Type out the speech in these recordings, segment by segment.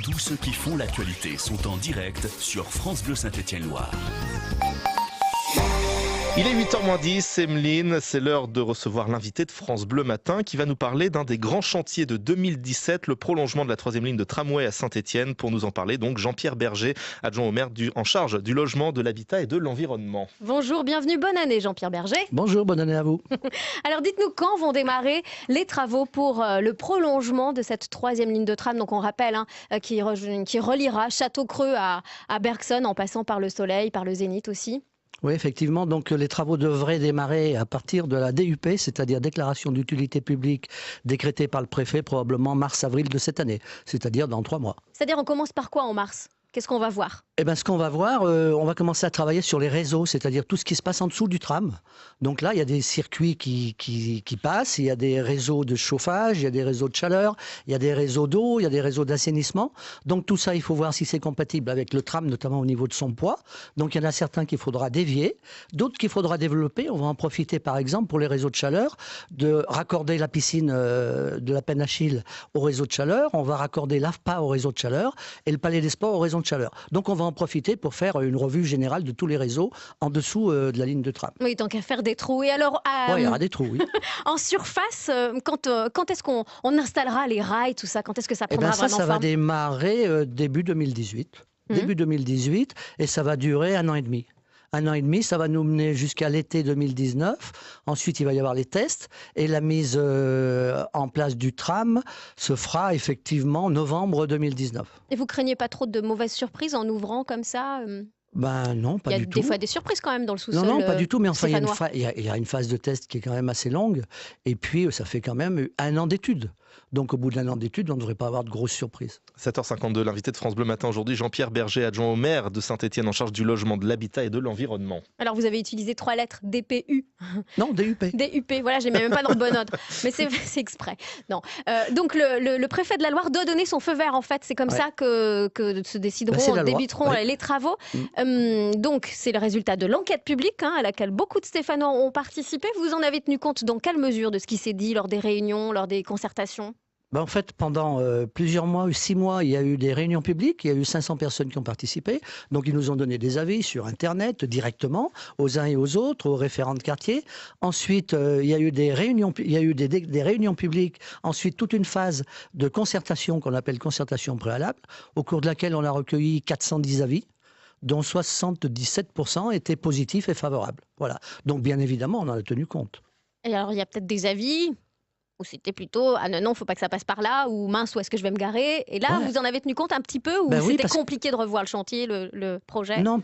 Tous ceux qui font l'actualité sont en direct sur France Bleu Saint-Étienne-Loire. Il est 8h-10, Emeline, c'est l'heure de recevoir l'invité de France Bleu Matin qui va nous parler d'un des grands chantiers de 2017, le prolongement de la 3e ligne de tramway à Saint-Étienne. Pour nous en parler, donc Jean-Pierre Berger, adjoint au maire en charge du logement, de l'habitat et de l'environnement. Bonjour, bienvenue, bonne année Jean-Pierre Berger. Bonjour, bonne année à vous. Alors dites-nous quand vont démarrer les travaux pour le prolongement de cette 3e ligne de tram, donc on rappelle, qui reliera Château-Creux à Bergson en passant par le Soleil, par le Zénith aussi. Oui, effectivement, donc les travaux devraient démarrer à partir de la DUP, c'est-à-dire déclaration d'utilité publique décrétée par le préfet probablement mars-avril de cette année, c'est-à-dire dans 3 mois. C'est-à-dire on commence par quoi en mars ? Qu'est-ce qu'on va voir ? Eh bien, ce qu'on va voir, on va commencer à travailler sur les réseaux, c'est-à-dire tout ce qui se passe en dessous du tram. Donc là, il y a des circuits qui passent, il y a des réseaux de chauffage, il y a des réseaux de chaleur, il y a des réseaux d'eau, il y a des réseaux d'assainissement. Donc tout ça, il faut voir si c'est compatible avec le tram, notamment au niveau de son poids. Donc il y en a certains qu'il faudra dévier, d'autres qu'il faudra développer. On va en profiter, par exemple, pour les réseaux de chaleur, de raccorder la piscine de la Peine Achille au réseau de chaleur. On va raccorder l'AFPA au réseau de chaleur et le Palais des Sports au réseau de chaleur. Donc on va en profiter pour faire une revue générale de tous les réseaux en dessous de la ligne de tram. Oui, tant qu'à faire des trous. Et alors, il y aura des trous, oui. En surface, quand est-ce qu'on installera les rails, tout ça ? Quand est-ce que ça prendra vraiment forme ? Ça va démarrer début 2018. Début 2018, et ça va durer 1 an et demi. 1 an et demi, ça va nous mener jusqu'à l'été 2019. Ensuite, il va y avoir les tests et la mise en place du tram se fera effectivement en novembre 2019. Et vous craignez pas trop de mauvaises surprises en ouvrant comme ça ? Ben non, pas du tout. Il y a des fois des surprises quand même dans le sous-sol. Non, pas du tout, mais enfin, il y a une phase de test qui est quand même assez longue. Et puis, ça fait quand même 1 an d'études. Donc, au bout d'1 an d'études, on ne devrait pas avoir de grosses surprises. 7h52, l'invité de France Bleu Matin aujourd'hui, Jean-Pierre Berger, adjoint au maire de Saint-Étienne en charge du logement, de l'habitat et de l'environnement. Alors, vous avez utilisé 3 lettres, DPU. Non, DUP. DUP, voilà, je les mets même pas dans le bon ordre. Mais c'est exprès. Non. Donc, le préfet de la Loire doit donner son feu vert, en fait. C'est comme ça que se décideront, débuteront les travaux. Donc, c'est le résultat de l'enquête publique à laquelle beaucoup de Stéphanois ont participé. Vous en avez tenu compte dans quelle mesure de ce qui s'est dit lors des réunions, lors des concertations ? En fait, pendant plusieurs mois, 6 mois, il y a eu des réunions publiques, il y a eu 500 personnes qui ont participé. Donc, ils nous ont donné des avis sur Internet, directement, aux uns et aux autres, aux référents de quartier. Ensuite, il y a eu des réunions, des réunions publiques. Ensuite, toute une phase de concertation qu'on appelle concertation préalable, au cours de laquelle on a recueilli 410 avis, dont 77% étaient positifs et favorables. Voilà. Donc, bien évidemment, on en a tenu compte. Et alors, il y a peut-être des avis ou c'était plutôt « Ah non, faut pas que ça passe par là » ou « Mince, où est-ce que je vais me garer ?» Et là, vous en avez tenu compte un petit peu ou c'était compliqué de revoir le chantier, le projet ? Non,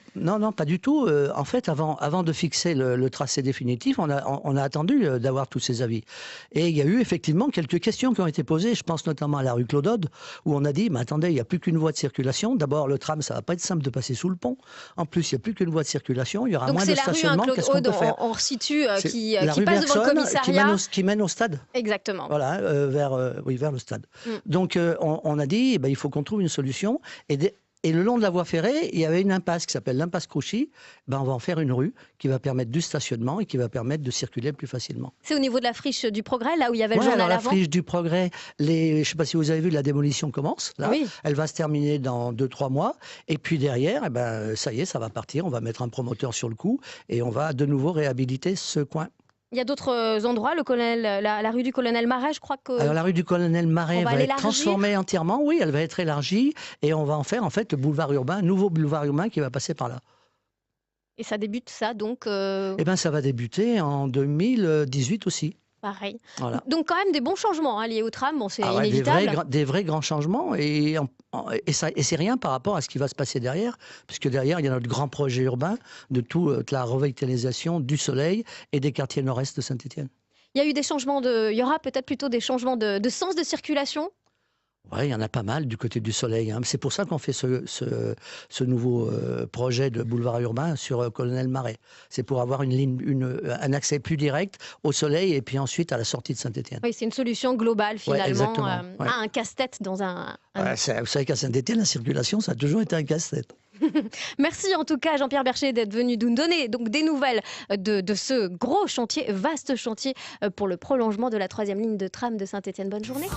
pas du tout. En fait, avant de fixer le tracé définitif, on a attendu d'avoir tous ces avis. Et il y a eu effectivement quelques questions qui ont été posées. Je pense notamment à la rue Claudode, où on a dit « Mais attendez, il n'y a plus qu'une voie de circulation. D'abord, le tram, ça va pas être simple de passer sous le pont. En plus, il n'y a plus qu'une voie de circulation. Il y aura moins de stationnement. Qu'est-ce qu'on peut faire ?» On resitue qui passe devant le commissariat. Qui mène au stade. Exactement. Voilà, vers le stade. Donc, on a dit, il faut qu'on trouve une solution. Et le long de la voie ferrée, il y avait une impasse qui s'appelle l'impasse Crouchy. On va en faire une rue qui va permettre du stationnement et qui va permettre de circuler plus facilement. C'est au niveau de la friche du Progrès, là où il y avait le journal avant. La friche du Progrès, je ne sais pas si vous avez vu, la démolition commence. Là. Oui. Elle va se terminer dans 2-3 mois. Et puis derrière, ça y est, ça va partir. On va mettre un promoteur sur le coup et on va de nouveau réhabiliter ce coin. Il y a d'autres endroits, la rue du Colonel Marais, je crois que... Alors la rue du Colonel Marais va être transformée entièrement, oui, elle va être élargie, et on va en faire en fait le boulevard urbain, un nouveau boulevard urbain qui va passer par là. Et ça débute ça donc ça va débuter en 2018 aussi. Pareil. Voilà. Donc quand même des bons changements liés au tram, c'est inévitable. Des vrais grands changements et c'est rien par rapport à ce qui va se passer derrière, puisque derrière il y a notre grand projet urbain de toute la revitalisation du Soleil et des quartiers nord-est de Saint-Étienne. Il y a eu des changements il y aura peut-être plutôt des changements de sens de circulation. Oui, il y en a pas mal du côté du Soleil. C'est pour ça qu'on fait ce nouveau projet de boulevard urbain sur Colonel Marais. C'est pour avoir un accès plus direct au Soleil et puis ensuite à la sortie de Saint-Étienne. Oui, c'est une solution globale finalement à un casse-tête dans un... Vous savez qu'à Saint-Étienne, la circulation, ça a toujours été un casse-tête. Merci en tout cas Jean-Pierre Berger d'être venu nous donner donc des nouvelles de ce gros chantier, vaste chantier pour le prolongement de la 3e ligne de tram de Saint-Étienne. Bonne journée.